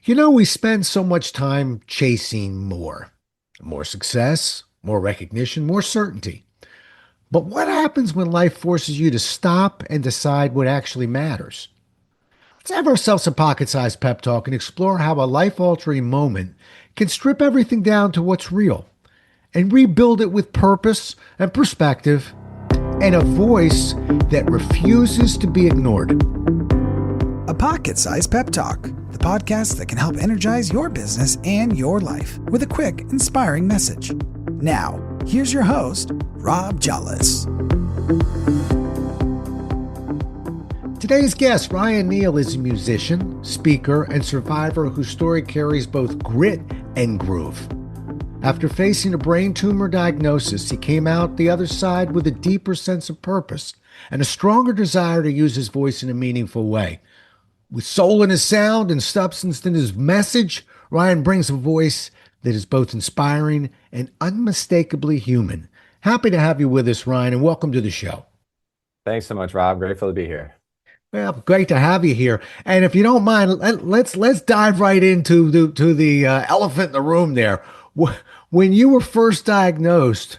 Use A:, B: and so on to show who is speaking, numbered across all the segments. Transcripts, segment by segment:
A: We spend so much time chasing more success, more recognition, more certainty. But what happens when life forces you to stop and decide what actually matters? Let's have ourselves a pocket sized pep talk and explore how a life altering moment can strip everything down to what's real and rebuild it with purpose and perspective and a voice that refuses to be ignored.
B: A Pocket Sized Pep Talk, the podcast that can help energize your business and your life with a quick, inspiring message. Now, here's your host, Rob Jollis.
A: Today's guest, Ryan Neal, is a musician, speaker, and survivor whose story carries both grit and groove. After facing a brain tumor diagnosis, he came out the other side with a deeper sense of purpose and a stronger desire to use his voice in a meaningful way. With soul in his sound and substance in his message, Ryan brings a voice that is both inspiring and unmistakably human. Happy to have you with us, Ryan, and welcome to the show.
C: Thanks so much, Rob. Grateful to be here.
A: Well, great to have you here. And if you don't mind, let's dive right into the elephant in the room there. When you were first diagnosed,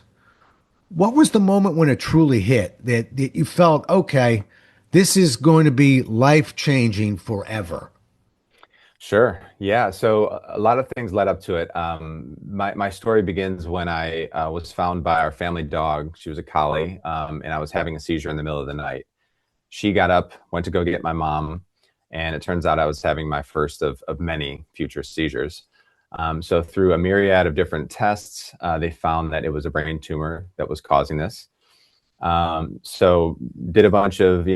A: what was the moment when it truly hit that you felt, okay, this is going to be life-changing forever?
C: Sure. Yeah. So a lot of things led up to it. My story begins when I was found by our family dog. She was a collie, and I was having a seizure in the middle of the night. She got up, went to go get my mom, and it turns out I was having my first of many future seizures. So through a myriad of different tests, they found that it was a brain tumor that was causing this. So did a bunch of, I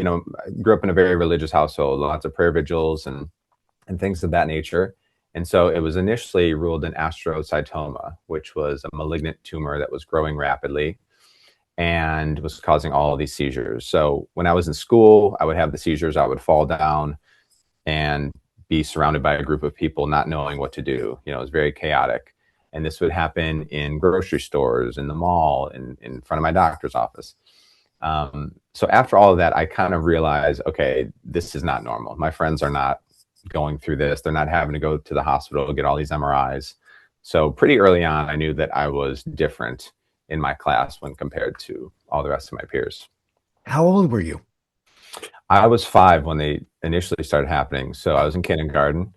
C: grew up in a very religious household, lots of prayer vigils and things of that nature. And so it was initially ruled an astrocytoma, which was a malignant tumor that was growing rapidly and was causing all of these seizures. So when I was in school, I would have the seizures, I would fall down and be surrounded by a group of people not knowing what to do. It was very chaotic. And this would happen in grocery stores, in the mall, in front of my doctor's office. So after all of that, I kind of realized, okay, this is not normal. My friends are not going through this. They're not having to go to the hospital to get all these MRIs. So pretty early on, I knew that I was different in my class when compared to all the rest of my peers.
A: How old were you?
C: I was 5 when they initially started happening. So I was in kindergarten.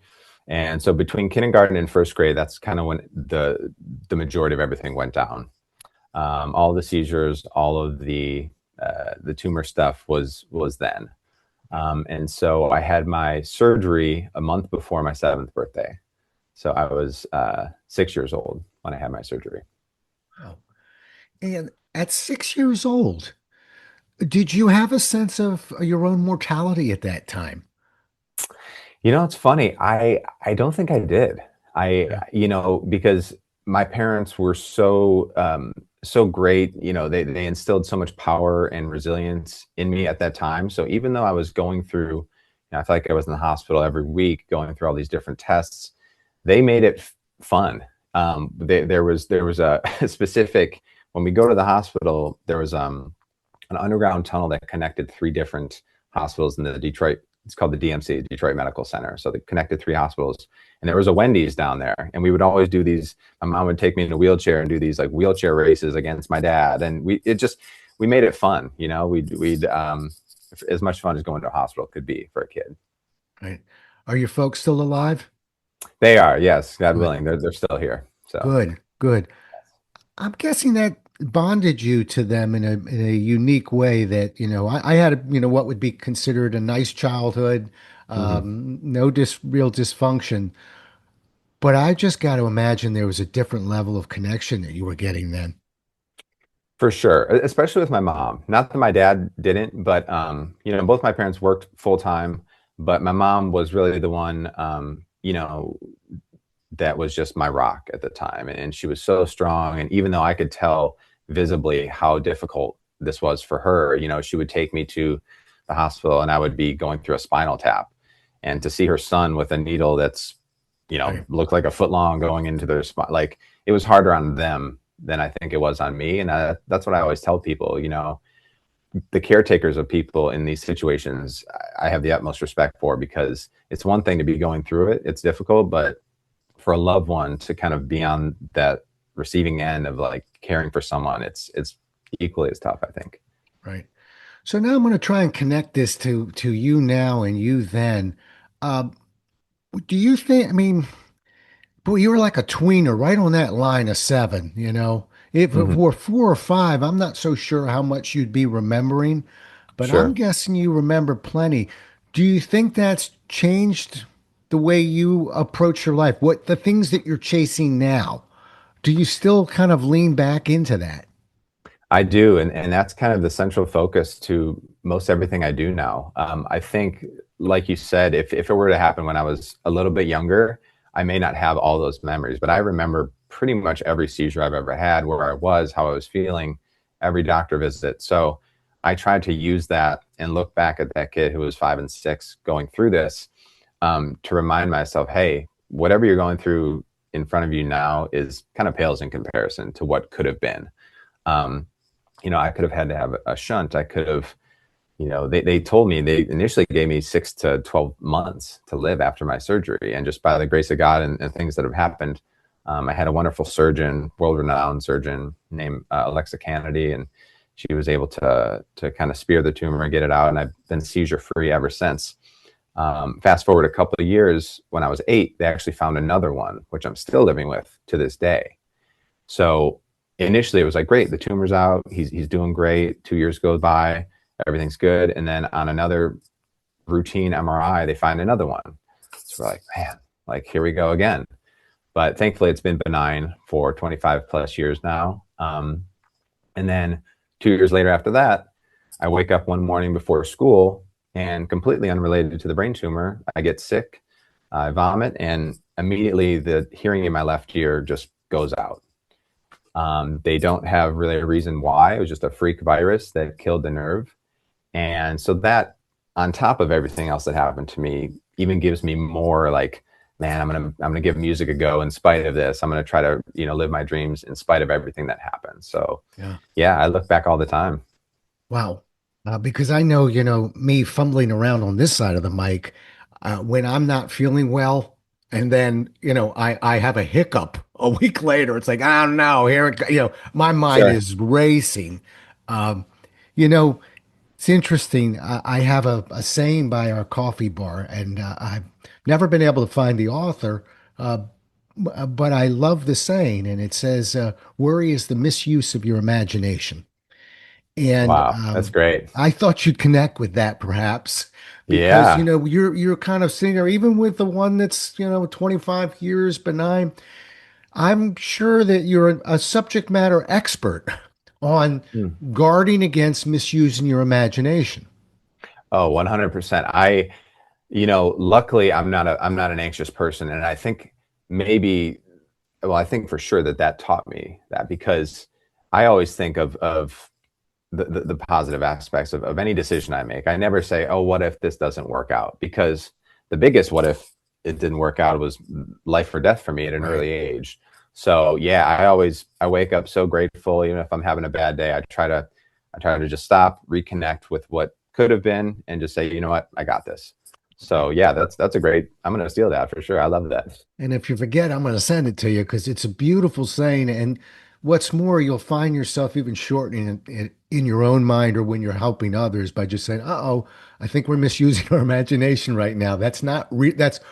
C: And so between kindergarten and first grade, that's kind of when the majority of everything went down. All the seizures, all of the tumor stuff was then. And so I had my surgery a month before my 7th birthday. So I was 6 years old when I had my surgery.
A: Wow. And at 6 years old, did you have a sense of your own mortality at that time?
C: It's funny. I don't think I did. Because my parents were so great. They instilled so much power and resilience in me at that time. So even though I was going through, I felt like I was in the hospital every week going through all these different tests, they made it fun. There was a specific, when we go to the hospital, there was an underground tunnel that connected 3 different hospitals in the Detroit. It's called the DMC, Detroit Medical Center. So they connected 3 hospitals, and there was a Wendy's down there. And we would always do these. My mom would take me in a wheelchair and do these like wheelchair races against my dad. And we made it fun. We'd as much fun as going to a hospital could be for a kid.
A: Right. Are your folks still alive?
C: They are, yes, God willing. They're still here. So
A: Good. I'm guessing that bonded you to them in a unique way that, I had, what would be considered a nice childhood, no real dysfunction. But I just got to imagine there was a different level of connection that you were getting then.
C: For sure, especially with my mom. Not that my dad didn't, but both my parents worked full time, but my mom was really the one, that was just my rock at the time. And she was so strong. And even though I could tell visibly how difficult this was for her, she would take me to the hospital and I would be going through a spinal tap. And to see her son with a needle that's,
A: Right.
C: looked like a foot long going into their spine, like it was harder on them than I think it was on me. And that's what I always tell people, the caretakers of people in these situations, I have the utmost respect for, because it's one thing to be going through it. It's difficult, but for a loved one to kind of be on that receiving end of like caring for someone, it's equally as tough, I think.
A: Right. So now I'm going to try and connect this to you now and you then. Uh, do you think? I mean, boy, you were like a tweener, right on that line of seven. If it
C: Hmm.
A: were 4 or 5, I'm not so sure how much you'd be remembering, but I'm
C: Sure.
A: guessing you remember plenty. Do you think that's changed the way you approach your life? What the things that you're chasing now? Do you still kind of lean back into that?
C: I do, and that's kind of the central focus to most everything I do now. I think, like you said, if it were to happen when I was a little bit younger, I may not have all those memories, but I remember pretty much every seizure I've ever had, where I was, how I was feeling, every doctor visit. So I tried to use that and look back at that kid who was 5 and 6 going through this, to remind myself, hey, whatever you're going through in front of you now is kind of pales in comparison to what could have been. Um, I could have had to have a shunt. I could have, they told me, they initially gave me 6 to 12 months to live after my surgery. And just by the grace of God and things that have happened, I had a wonderful surgeon, world-renowned surgeon named Alexa Kennedy, and she was able to kind of spear the tumor and get it out. And I've been seizure-free ever since. Fast forward a couple of years, when I was 8, they actually found another one, which I'm still living with to this day. So initially it was like, great, the tumor's out, he's doing great. 2 years goes by, everything's good, and then on another routine MRI they find another one. So we're like, man, like, here we go again. But thankfully it's been benign for 25 plus years now. And then 2 years later after that, I wake up one morning before school, and completely unrelated to the brain tumor, I get sick, I vomit, and immediately the hearing in my left ear just goes out. They don't have really a reason why. It was just a freak virus that killed the nerve. And so that, on top of everything else that happened to me, even gives me more like, man, I'm gonna give music a go in spite of this. I'm gonna try to, live my dreams in spite of everything that happened. So
A: Yeah.
C: yeah, I look back all the time.
A: Wow. Because I know, me fumbling around on this side of the mic, when I'm not feeling well, and then, I have a hiccup a week later, it's like, I don't know, here it go, my mind
C: Sure.
A: is racing. Um, you know, it's interesting. I have a saying by our coffee bar, and I've never been able to find the author, uh, but I love the saying, and it says, worry is the misuse of your imagination. And
C: Wow, that's great.
A: I thought you'd connect with that perhaps because
C: Yeah.
A: you're kind of sitting there, even with the one that's 25 years benign. I'm sure that you're a subject matter expert on
C: Hmm.
A: guarding against misusing your imagination.
C: Oh, 100%. Luckily I'm not an anxious person, and I think maybe, well, I think for sure that taught me that, because I always think of the positive aspects of any decision I make. I never say, oh, what if this doesn't work out? Because the biggest what if it didn't work out was life or death for me at an
A: Right.
C: early age. So yeah, I wake up so grateful. Even if I'm having a bad day, I try to just stop, reconnect with what could have been, and just say, you know what, I got this. So yeah, that's a great, I'm gonna steal that for sure. I love that.
A: And if you forget, I'm going to send it to you because it's a beautiful saying. And what's more, you'll find yourself even shortening it in your own mind or when you're helping others by just saying, "Uh-oh, I think we're misusing our imagination right now. That's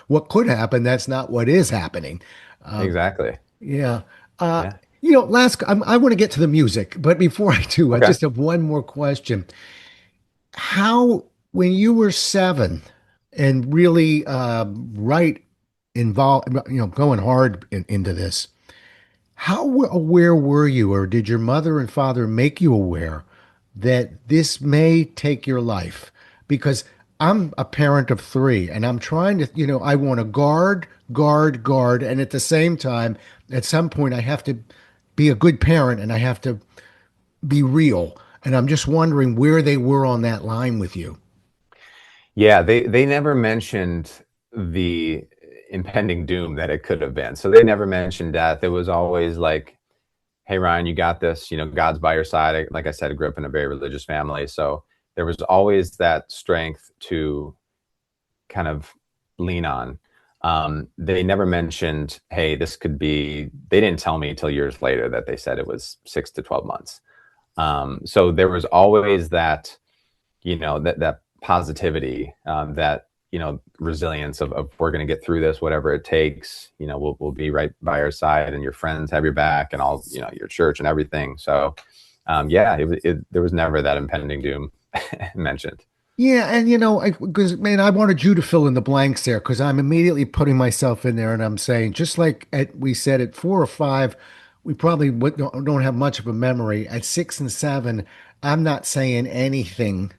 A: what could happen. That's not what is happening." Uh,
C: Exactly.
A: yeah. Uh,
C: Yeah.
A: I want to get to the music, but before I do, I
C: Okay.
A: just have one more question. How, when you were 7 and really right involved, going hard into this, how aware were you, or did your mother and father make you aware that this may take your life? Because I'm a parent of 3 and I'm trying to, I want to guard, guard, guard. And at the same time, at some point, I have to be a good parent and I have to be real. And I'm just wondering where they were on that line with you.
C: Yeah, they never mentioned the impending doom that it could have been. So they never mentioned death. It was always like, hey, Ryan, you got this. God's by your side. Like I said, I grew up in a very religious family. So there was always that strength to kind of lean on. They never mentioned, hey, this could be, they didn't tell me till years later that they said it was 6 to 12 months. So there was always that, that positivity, that, resilience of we're going to get through this, whatever it takes, we'll be right by your side, and your friends have your back, and all, your church and everything. So, yeah, there was never that impending doom mentioned.
A: Yeah, and because man, I wanted you to fill in the blanks there because I'm immediately putting myself in there and I'm saying, just like we said at 4 or 5, we probably don't have much of a memory. At 6 and 7, I'm not saying anything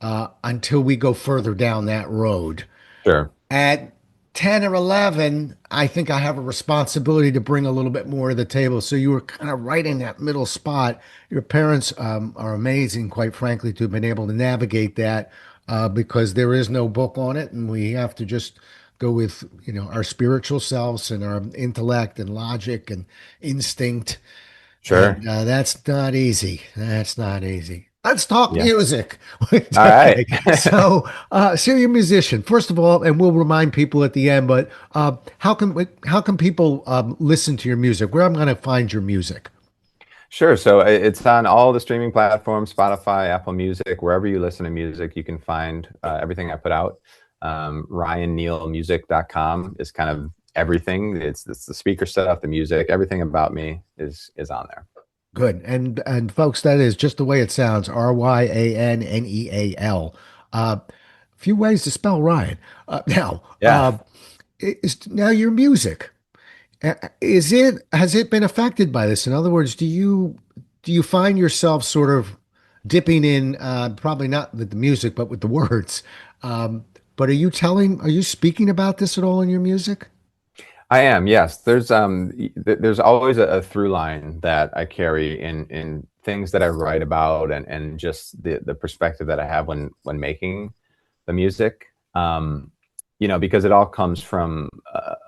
A: until we go further down that road.
C: Sure.
A: At 10 or 11, I think I have a responsibility to bring a little bit more to the table. So you were kind of right in that middle spot. Your parents are amazing, quite frankly, to have been able to navigate that because there is no book on it. And we have to just go with, our spiritual selves and our intellect and logic and instinct.
C: Sure.
A: And that's not easy. That's not easy. Let's talk
C: Yeah.
A: music.
C: All right.
A: Okay. So you're a musician, first of all, and we'll remind people at the end, but how can people listen to your music? Where I'm going to find your music?
C: Sure. So it's on all the streaming platforms, Spotify, Apple Music, wherever you listen to music, you can find everything I put out. RyanNealMusic.com is kind of everything. It's the speaker stuff, the music, everything about me is on there.
A: Good. And folks, that is just the way it sounds. RyanNeal. Few ways to spell Ryan. Now,
C: Yeah.
A: now your music. Has it been affected by this? In other words, do you find yourself sort of dipping in, probably not with the music, but with the words? But are you speaking about this at all in your music?
C: I am, yes. There's always a through line that I carry in things that I write about, and just the perspective that I have when making the music. Because it all comes from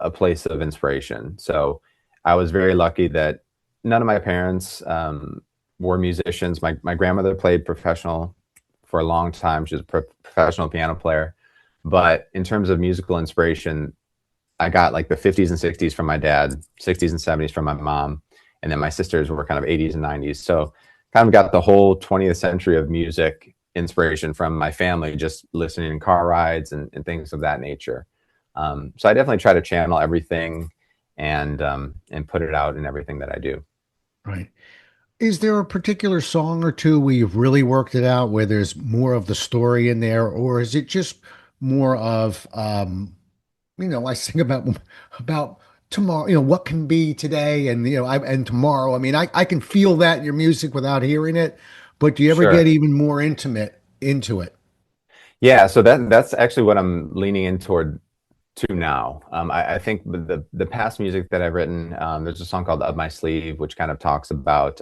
C: a place of inspiration. So I was very lucky that none of my parents were musicians. My grandmother played professional for a long time. She was a professional piano player. But in terms of musical inspiration, I got like the 50s and 60s from my dad, 60s and 70s from my mom, and then my sisters were kind of 80s and 90s. So kind of got the whole 20th century of music inspiration from my family, just listening in car rides and things of that nature. So I definitely try to channel everything and put it out in everything that I do.
A: Right. Is there a particular song or two where you've really worked it out, where there's more of the story in there, or is it just more of, I sing about tomorrow, what can be today, and and tomorrow. I mean, I can feel that in your music without hearing it, but do you ever get
C: Sure.
A: even more intimate into it?
C: Yeah. So that's actually what I'm leaning in toward to now. I think the past music that I've written, there's a song called "Up My Sleeve," which kind of talks about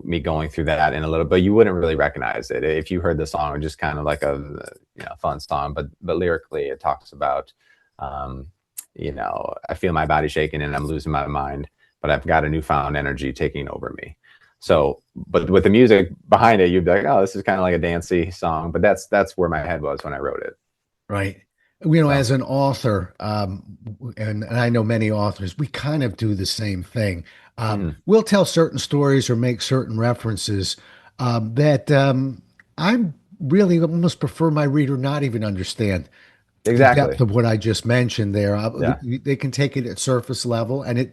C: me going through that in a little, but you wouldn't really recognize it if you heard the song. It's just kind of like a fun song, but lyrically it talks about I feel my body shaking and I'm losing my mind, but I've got a newfound energy taking over me. So, but with the music behind it, you'd be like, oh, this is kind of like a dancey song, but that's where my head was when I wrote it.
A: Right.
C: So,
A: As an author, and I know many authors, we kind of do the same thing.
C: mhm,
A: We'll tell certain stories or make certain references that I really almost prefer my reader not even understand the depth
C: exactly.
A: of what I just mentioned there.
C: Yeah,
A: They can take it at surface level, and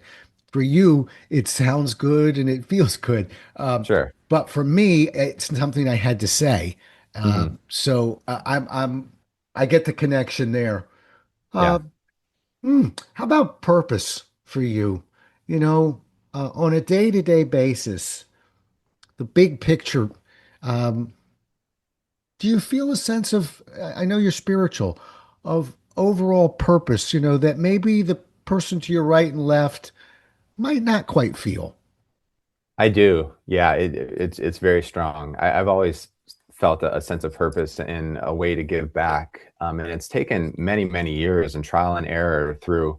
A: for you, it sounds good and it feels good.
C: sure.
A: But for me, it's something I had to say.
C: Hmm.
A: I get the connection there. Uh,
C: Yeah.
A: how about purpose for you? You know, on a day-to-day basis, the big picture. Um, do you feel a sense of, I know you're spiritual, of overall purpose, that maybe the person to your right and left might not quite feel?
C: I do. Yeah, it's very strong. I've always felt a sense of purpose and a way to give back. And it's taken many, many years and trial and error through,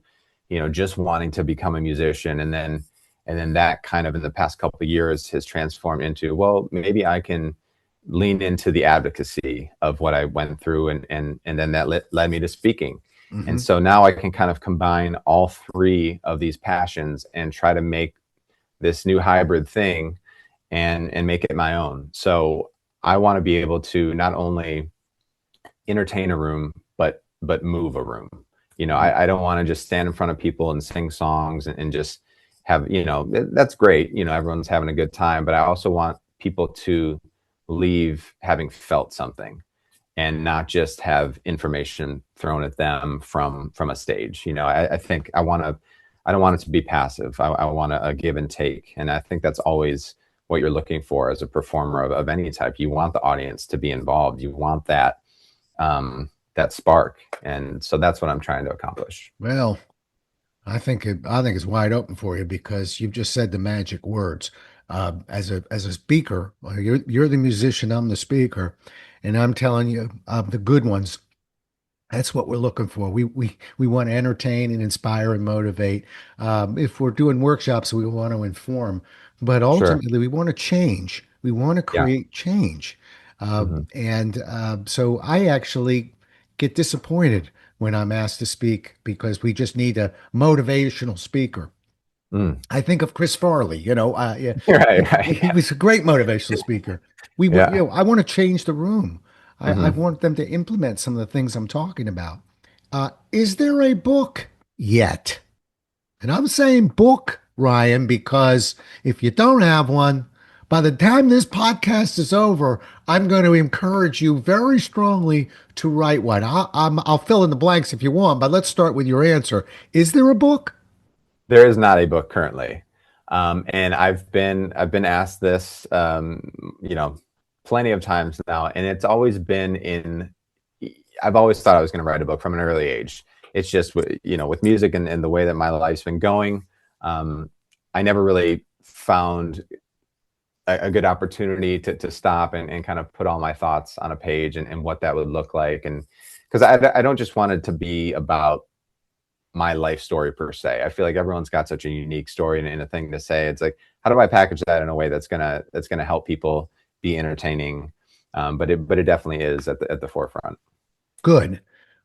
C: just wanting to become a musician, and then And then that kind of in the past couple of years has transformed into, well, maybe I can lean into the advocacy of what I went through, and then that led me to speaking. And
A: Hmm.
C: so now I can kind of combine all three of these passions and try to make this new hybrid thing and make it my own. So I want to be able to not only entertain a room, but move a room. I don't want to just stand in front of people and sing songs and just have, that's great. Everyone's having a good time, but I also want people to leave having felt something and not just have information thrown at them from a stage. I think I don't want it to be passive. I want a give and take. And I think that's always what you're looking for as a performer of any type. You want the audience to be involved. You want that spark. And so that's what I'm trying to accomplish.
A: Well, I think it's wide open for you because you've just said the magic words. As a speaker, you're the musician, I'm the speaker, and I'm telling you, the good ones. That's what we're looking for. We want to entertain and inspire and motivate. If we're doing workshops, we want to inform, but
C: Sure.
A: ultimately we want to change. We want to
C: Yeah.
A: create change.
C: Hmm.
A: And so I actually get disappointed when I'm asked to speak because we just need a motivational speaker.
C: Mm.
A: I think of Chris Farley, yeah,
C: Right. Right.
A: he was a great motivational speaker.
C: Yeah.
A: I want to change the room. I
C: Hmm.
A: want them to implement some of the things I'm talking about. Is there a book yet? And I'm saying book, Ryan, because if you don't have one, by the time this podcast is over, I'm going to encourage you very strongly to write one. I'll fill in the blanks if you want, but let's start with your answer. Is there a book?
C: There is not a book currently. And I've been asked this, plenty of times now, and it's always been I've always thought I was going to write a book from an early age. It's just, with music and the way that my life's been going, I never really found a good opportunity to stop and kind of put all my thoughts on a page and what that would look like. And because I don't just want it to be about my life story per se. I feel like everyone's got such a unique story and a thing to say. It's like, how do I package that in a way that's gonna help people be entertaining? But it definitely is at the forefront.
A: Good.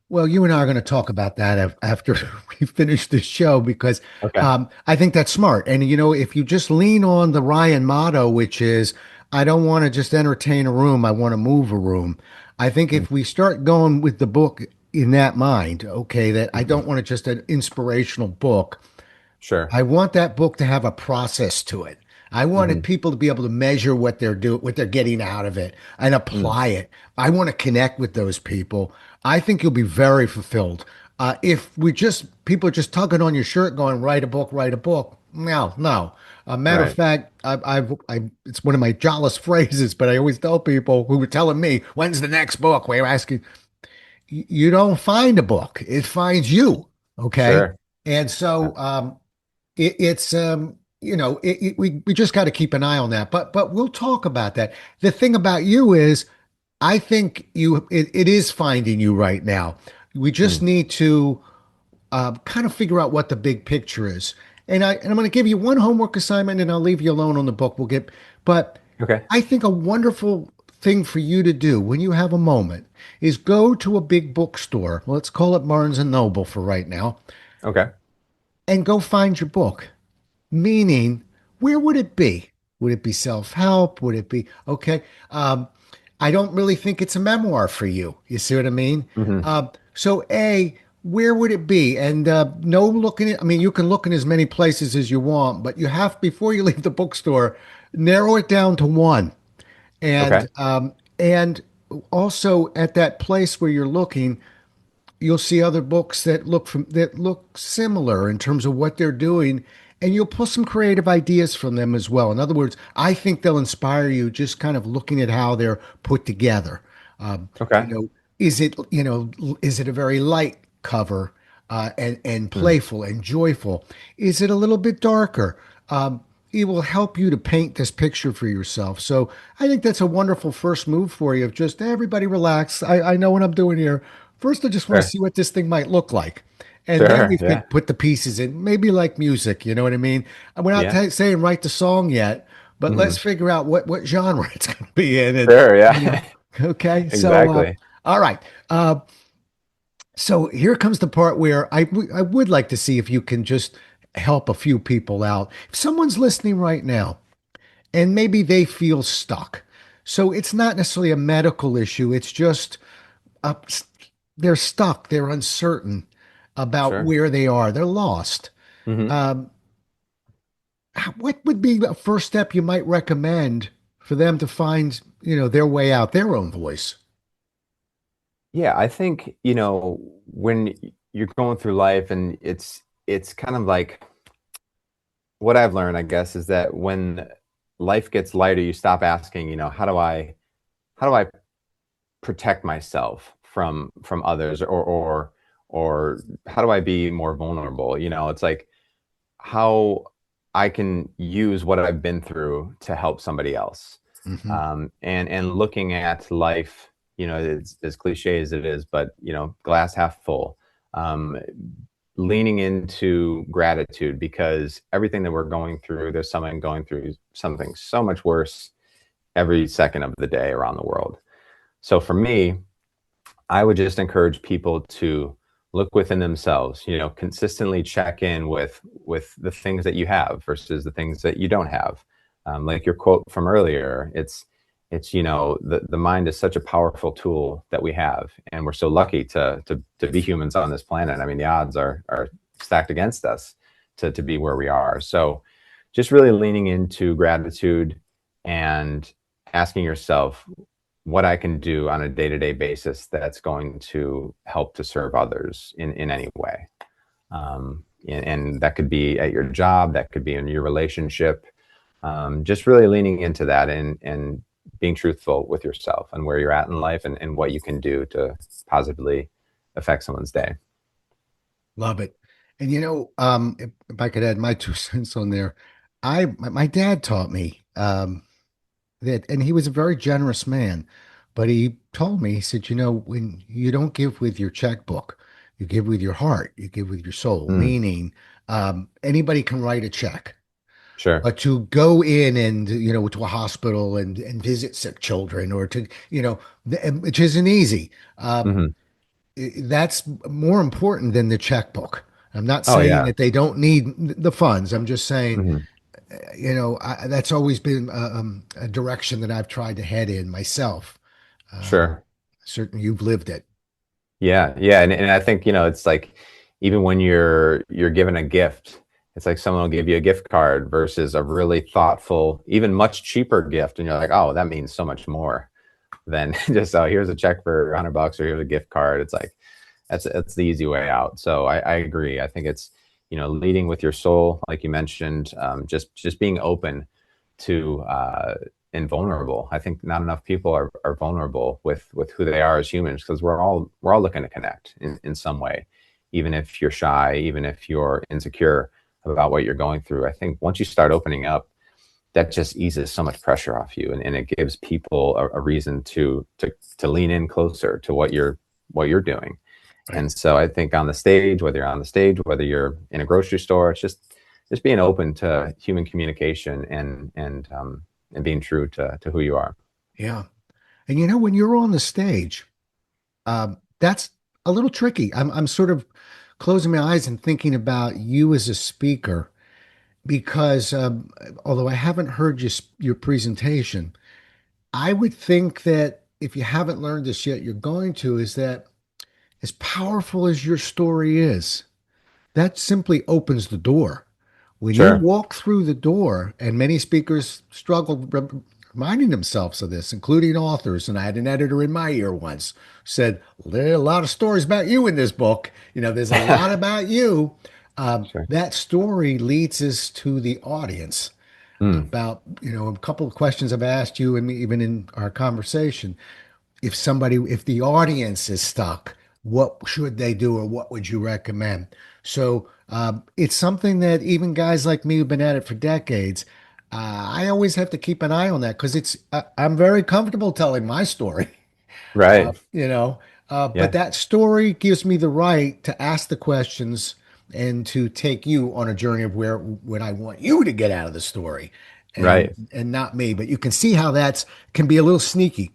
A: Well, you and I are going to talk about that after we finish this show because
C: Okay.
A: I think that's smart. And, if you just lean on the Ryan motto, which is, I don't want to just entertain a room, I want to move a room. I think
C: Mm-hmm.
A: if we start going with the book in that mind, okay, that I
C: Mm-hmm.
A: don't want it just an inspirational book,
C: Sure.
A: I want that book to have a process to it. I wanted
C: Mm-hmm.
A: people to be able to measure what they're getting out of it and
C: Mm.
A: apply it. I want to connect with those people. I think you'll be very fulfilled. If people are just tugging on your shirt, going, "Write a book, write a book." No, no. A matter of
C: Right.
A: fact, it's one of my jolliest phrases, but I always tell people who were telling me, "When's the next book?" We're asking, you don't find a book; it finds you. Okay,
C: Sure.
A: and
C: Yeah.
A: so it's we just got to keep an eye on that, but we'll talk about that. The thing about you is I think it is finding you right now. We just
C: Mm.
A: need to kind of figure out what the big picture is. And I'm going to give you one homework assignment and I'll leave you alone on the book. But
C: Okay.
A: I think a wonderful thing for you to do when you have a moment is go to a big bookstore. Let's call it Barnes and Noble for right now,
C: Okay.
A: and go find your book. Meaning, where would it be? Would it be self-help? Would it be okay? I don't really think it's a memoir for you. You see what I mean?
C: Hmm.
A: So, where would it be? And no looking at, I mean, you can look in as many places as you want, but you have, before you leave the bookstore, narrow it down to one.
C: Okay.
A: And also at that place where you're looking, you'll see other books that look similar in terms of what they're doing, and you'll pull some creative ideas from them as well. In other words, I think they'll inspire you just kind of looking at how they're put together. Um, you
C: Okay.
A: know, is it a very light cover and
C: Mm.
A: playful and joyful? Is it a little bit darker? It will help you to paint this picture for yourself. So I think that's a wonderful first move for you of just everybody relax. I know what I'm doing here. First, I just want to
C: Sure.
A: see what this thing might look like. And then
C: Sure.
A: we
C: Yeah.
A: can put the pieces in, maybe like music, you know what I mean? And we're not
C: Yeah.
A: saying write the song yet, but let's
C: Hmm.
A: figure out what genre it's going to be in. And,
C: Sure.
A: you know,
C: Yeah.
A: okay. So,
C: Exactly.
A: all right. So here comes the part where I would like to see if you can just help a few people out. If someone's listening right now and maybe they feel stuck, so it's not necessarily a medical issue, it's just uh, they're stuck, they're uncertain about
C: Sure.
A: where they are, they're lost.
C: Hmm.
A: Um, what would be a first step you might recommend for them to find, their way out, their own voice?
C: Yeah, I think, when you're going through life and it's kind of like what I've learned, I guess, is that when life gets lighter, you stop asking, how do I protect myself from others, or how do I be more vulnerable? It's like how I can use what I've been through to help somebody else.
A: Hmm.
C: And looking at life, it's as cliche as it is, but glass half full. Um, Leaning into gratitude, because everything that we're going through, there's someone going through something so much worse every second of the day around the world. So for me, I would just encourage people to look within themselves, consistently check in with the things that you have versus the things that you don't have. Like your quote from earlier, it's the mind is such a powerful tool that we have, and we're so lucky to be humans on this planet. I mean, the odds are stacked against us to be where we are. So just really leaning into gratitude and asking yourself what I can do on a day-to-day basis that's going to help to serve others in any way. And that could be at your job, that could be in your relationship. Just really leaning into that and being truthful with yourself and where you're at in life, and what you can do to positively affect someone's day.
A: Love it. And if I could add my 2 cents on there, my dad taught me that, and he was a very generous man, but he told me, he said, when you don't give with your checkbook, you give with your heart, you give with your soul,
C: Mm,
A: meaning anybody can write a check.
C: sure.
A: But to go in and, to a hospital and visit sick children, or to, which isn't easy.
C: Hmm.
A: That's more important than the checkbook. I'm not
C: Oh
A: saying
C: yeah.
A: that they don't need the funds. I'm just saying,
C: Hmm.
A: that's always been a direction that I've tried to head in myself. Um,
C: Sure.
A: Certainly, you've lived it.
C: Yeah, yeah, and I think it's like even when you're given a gift, it's like someone will give you a gift card versus a really thoughtful, even much cheaper gift, and you're like, oh, that means so much more than just, oh, here's a check for $100 or here's a gift card. It's like that's the easy way out. So I agree. I think it's leading with your soul, like you mentioned, just being open to and vulnerable. I think not enough people are vulnerable with who they are as humans, because we're all looking to connect in some way, even if you're shy, even if you're insecure about what you're going through. I think once you start opening up, that just eases so much pressure off you, and it gives people a reason to lean in closer to what you're doing.
A: Right.
C: And so I think on the stage, whether you're on the stage, whether you're in a grocery store, it's just being open to human communication and being true to who you are.
A: Yeah. And when you're on the stage, that's a little tricky. I'm sort of closing my eyes and thinking about you as a speaker, because although I haven't heard your presentation, I would think that if you haven't learned this yet, you're going to, is that as powerful as your story is, that simply opens the door. When you
C: Sure.
A: walk through the door, and many speakers struggle reminding themselves of this, including authors, and I had an editor in my ear once said, there are a lot of stories about you in this book. There's a lot about you.
C: Sure.
A: That story leads us to the audience
C: Mm,
A: about, a couple of questions I've asked you, and even in our conversation. If the audience is stuck, what should they do, or what would you recommend? So it's something that even guys like me who've been at it for decades, I always have to keep an eye on that, because I'm very comfortable telling my story.
C: right.
A: You know, But
C: Yeah.
A: that story gives me the right to ask the questions and to take you on a journey of where when I want you to get out of the story
C: Right.
A: and not me. But you can see how that's can be a little sneaky.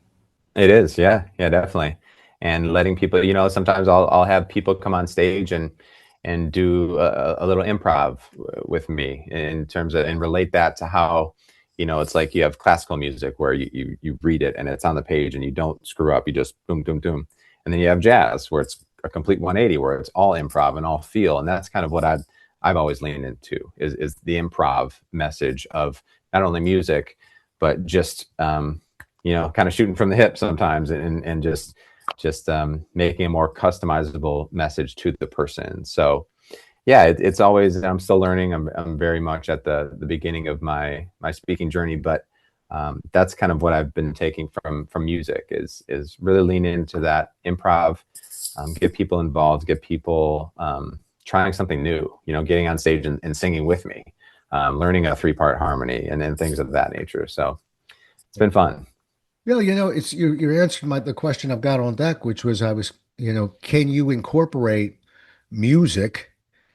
C: It is. Yeah. Yeah, definitely. And letting people, sometimes I'll have people come on stage and do a little improv with me in terms of and relate that to how, it's like you have classical music where you read it and it's on the page and you don't screw up. You just boom, boom, boom. And then you have jazz where it's a complete 180 where it's all improv and all feel. And that's kind of what I've always leaned into is the improv message of not only music, but just kind of shooting from the hip sometimes and just making a more customizable message to the person. So yeah, it's always, I'm still learning. I'm very much at the beginning of my speaking journey, but that's kind of what I've been taking from music is really lean into that improv, get people involved, get people trying something new, getting on stage and singing with me, learning a 3-part harmony and things of that nature. So it's been fun.
A: Well, it's you're answering the question I've got on deck, which was can you incorporate music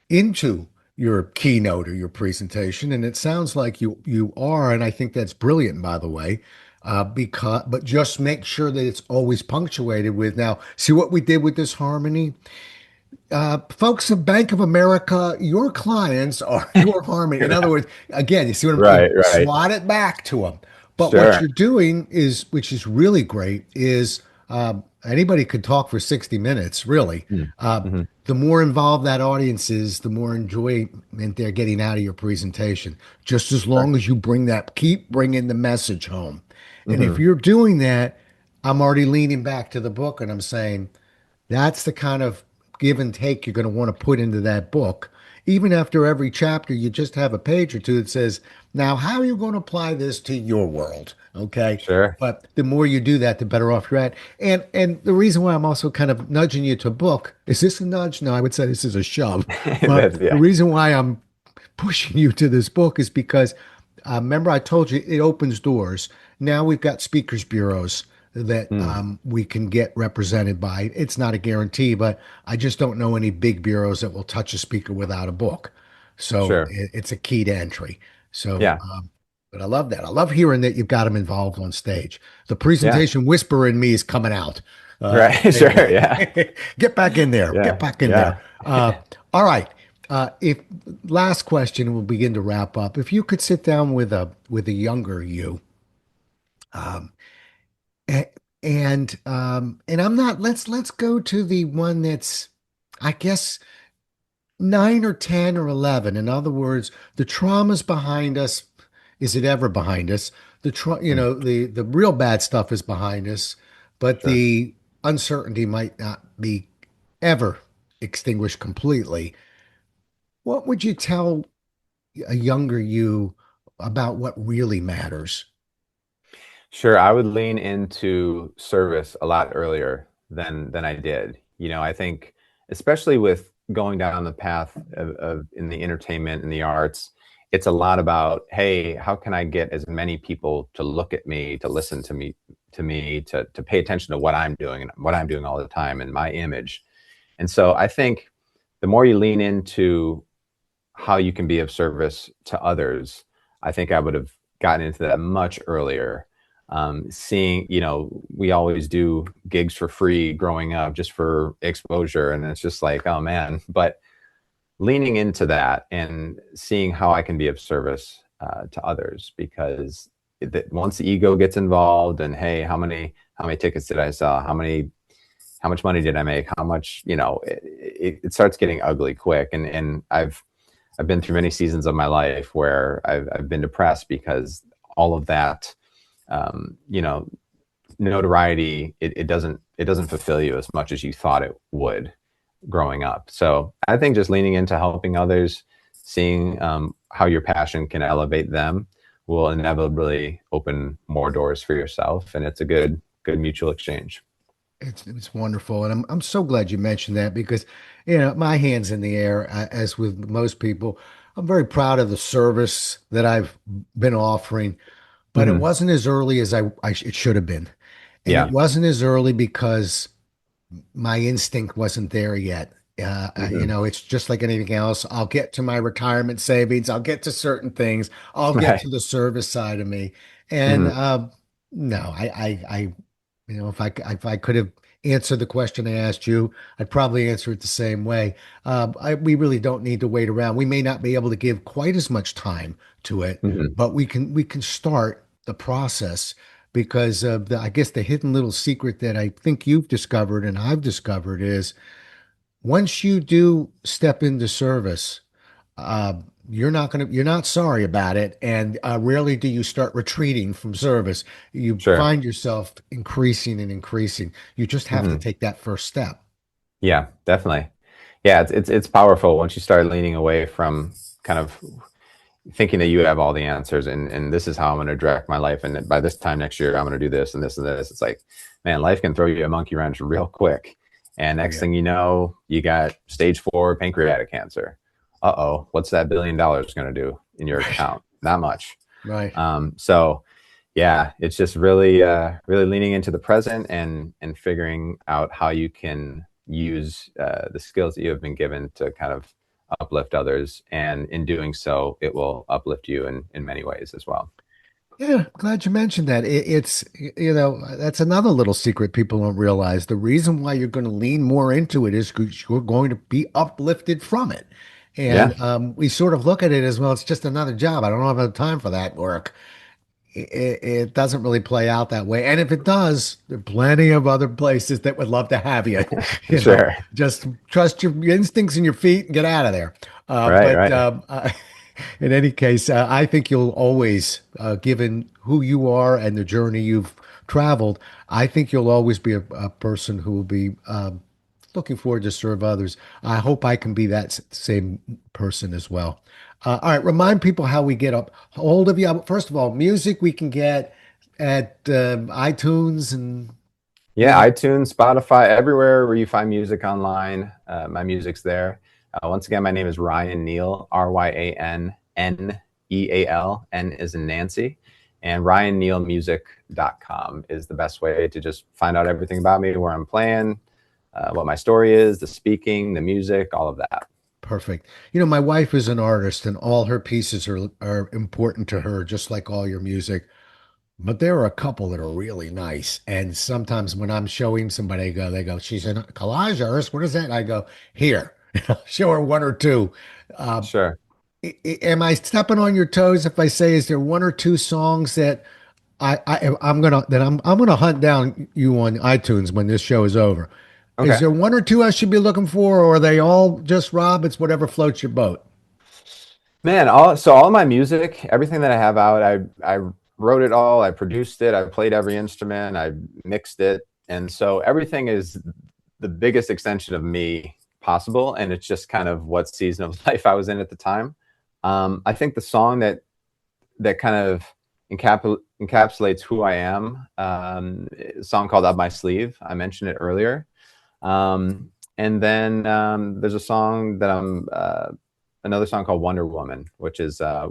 A: into your keynote or your presentation? And it sounds like you are, and I think that's brilliant, by the way. But just make sure that it's always punctuated with now. See what we did with this harmony, folks of Bank of America. Your clients are your harmony. In other words, again, you see what I'm
C: Right, right.
A: swat it back to them. But what
C: Sure.
A: you're doing is, which is really great, is anybody could talk for 60 minutes, really.
C: Mm-hmm.
A: The more involved that audience is, the more enjoyment they're getting out of your presentation. Just as
C: Sure.
A: long as you keep bringing the message home. And if
C: Mm-hmm.
A: you're doing that, I'm already leaning back to the book and I'm saying, that's the kind of give and take you're going to want to put into that book. Even after every chapter, you just have a page or two that says, now, how are you going to apply this to your world? Okay.
C: Sure.
A: But the more you do that, the better off you're at. And the reason why I'm also kind of nudging you to book, is this a nudge? No, I would say this is a shove. But the
C: Yeah.
A: reason why I'm pushing you to this book is because remember I told you it opens doors. Now we've got speakers bureaus that
C: Mm.
A: we can get represented by. It's not a guarantee, but I just don't know any big bureaus that will touch a speaker without a book. So
C: Sure.
A: it's a key to entry. So,
C: Yeah.
A: but I love that. I love hearing that you've got them involved on stage. The
C: Yeah.
A: presentation whisperer in me is coming out.
C: Right. Sure. Yeah.
A: Get back in there. Get
C: Yeah.
A: back in there.
C: Yeah.
A: All right. If last question, we'll begin to wrap up. If you could sit down with a younger you, a- and I'm not. Let's go to the one that's, I guess, 9 or 10 or 11. In other words, the trauma's behind us. Is it ever behind us?
C: Mm.
A: The real bad stuff is behind us, but
C: Sure.
A: the uncertainty might not be ever extinguished completely. What would you tell a younger you about what really matters?
C: Sure. I would lean into service a lot earlier than I did. I think especially with going down the path of in the entertainment and the arts, it's a lot about, hey, how can I get as many people to look at me, to listen to me, to pay attention to what I'm doing and what I'm doing all the time and my image. And so I think the more you lean into how you can be of service to others, I think I would have gotten into that much earlier. Seeing, we always do gigs for free growing up just for exposure. And it's just like, oh man, but leaning into that and seeing how I can be of service to others, because once the ego gets involved and, hey, how many tickets did I sell? How much money did I make? How much, it starts getting ugly quick. And I've been through many seasons of my life where I've been depressed because all of that, you know, notoriety, it doesn't fulfill you as much as you thought it would growing up. So I think just leaning into helping others, seeing how your passion can elevate them, will inevitably open more doors for yourself, and it's a good mutual exchange.
A: It's wonderful, and I'm so glad you mentioned that because, my hands in the air, as with most people. I'm very proud of the service that I've been offering, but it
C: Hmm.
A: wasn't as early as it should have been, and it
C: Yeah.
A: wasn't as early because my instinct wasn't there yet.
C: Hmm.
A: It's just like anything else. I'll get to my retirement savings. I'll get to certain things. I'll get
C: Right.
A: to the service side of me. And
C: Hmm.
A: no, if I could have answered the question I asked you, I'd probably answer it the same way. We really don't need to wait around. We may not be able to give quite as much time to it,
C: Hmm.
A: but we can start the process because I guess the hidden little secret that I think you've discovered and I've discovered is once you do step into service, uh, you're not sorry about it, and rarely do you start retreating from service. You
C: Sure.
A: find yourself increasing and increasing. You just have to
C: Hmm.
A: take that first step.
C: Yeah, definitely. Yeah, it's powerful once you start leaning away from kind of thinking that you have all the answers and this is how I'm going to direct my life. And by this time next year, I'm going to do this and this and this. It's like, man, life can throw you a monkey wrench real quick. And
A: Oh
C: next
A: yeah,
C: thing you know, you got stage 4 pancreatic cancer. Uh-oh, what's that $1 billion going to do in your
A: right,
C: account? Not much.
A: right.
C: So yeah, it's just really leaning into the present and figuring out how you can use the skills that you have been given to kind of uplift others, and in doing so, it will uplift you in many ways as well.
A: Yeah, glad you mentioned that. That's another little secret people don't realize. The reason why you're going to lean more into it is because you're going to be uplifted from it.
C: Yeah,
A: And we sort of look at it as, well, it's just another job. I don't have the time for that work. It doesn't really play out that way. And if it does, there are plenty of other places that would love to have you.
C: sure.
A: Just trust your instincts and your feet and get out of there.
C: Right,
A: But
C: right.
A: in any case, I think you'll always, given who you are and the journey you've traveled, I think you'll always be a person who will be looking forward to serve others. I hope I can be that same person as well. All right, remind people how we get up hold of you. First of all, music we can get at iTunes and
C: Yeah,
A: yeah,
C: iTunes, Spotify, everywhere where you find music online, my music's there. Once again, my name is Ryan Neal, RyanNeal. N is in Nancy. And RyanNealMusic.com is the best way to just find out everything about me, where I'm playing, what my story is, the speaking, the music, all of that.
A: perfect. My wife is an artist, and all her pieces are important to her, just like all your music. But there are a couple that are really nice. And sometimes when I'm showing somebody, they go, she's a collage artist. What is that? I go, here, show her one or two. Uh,
C: Sure.
A: am I stepping on your toes if I say, is there one or two songs that I'm gonna hunt down you on iTunes when this show is over? Is
C: Okay.
A: there one or two I should be looking for, or are they all just Rob? It's whatever floats your boat.
C: Man, all my music, everything that I have out, I wrote it all, I produced it, I played every instrument, I mixed it, and so everything is the biggest extension of me possible, and it's just kind of what season of life I was in at the time. I think the song that kind of encapsulates who I am, a song called "Up My Sleeve." I mentioned it earlier, and then there's a song that I'm another song called Wonder Woman, which is a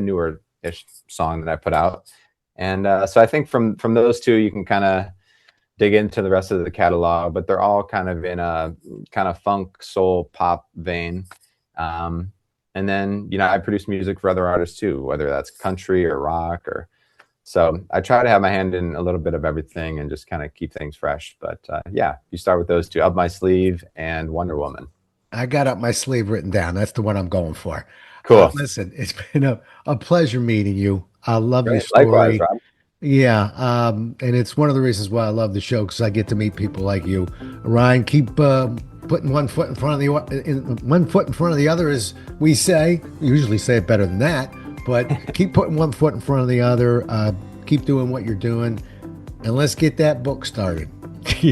C: newer ish song that I put out. And so I think from those two, you can kind of dig into the rest of the catalog, but they're all kind of in a kind of funk, soul, pop vein. And then, I produce music for other artists too, whether that's country or rock or so I try to have my hand in a little bit of everything and just kind of keep things fresh. But yeah, you start with those two, Up My Sleeve and Wonder Woman.
A: I got up my sleeve written down. That's the one I'm going for.
C: Cool.
A: Listen, it's been a pleasure meeting you. I love your
C: Great. Likewise,
A: story.
C: Rob.
A: Yeah, and it's one of the reasons why I love the show because I get to meet people like you. Ryan, keep putting one foot in front of one foot in front of the other, as we say. We usually say it better than that, but keep putting one foot in front of the other. Keep doing what you're doing, and let's get that book started.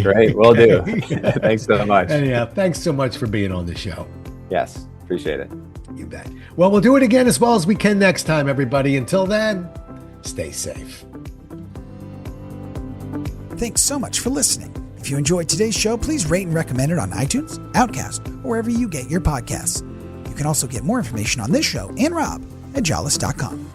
C: Great. Will do.
A: Okay.
C: Thanks so much.
A: Anyhow, thanks so much for being on the show.
C: Yes. Appreciate it.
A: You bet. Well, we'll do it again as well as we can next time, everybody. Until then, stay safe.
B: Thanks so much for listening. If you enjoyed today's show, please rate and recommend it on iTunes, Outcast, or wherever you get your podcasts. You can also get more information on this show and Rob at jollis.com.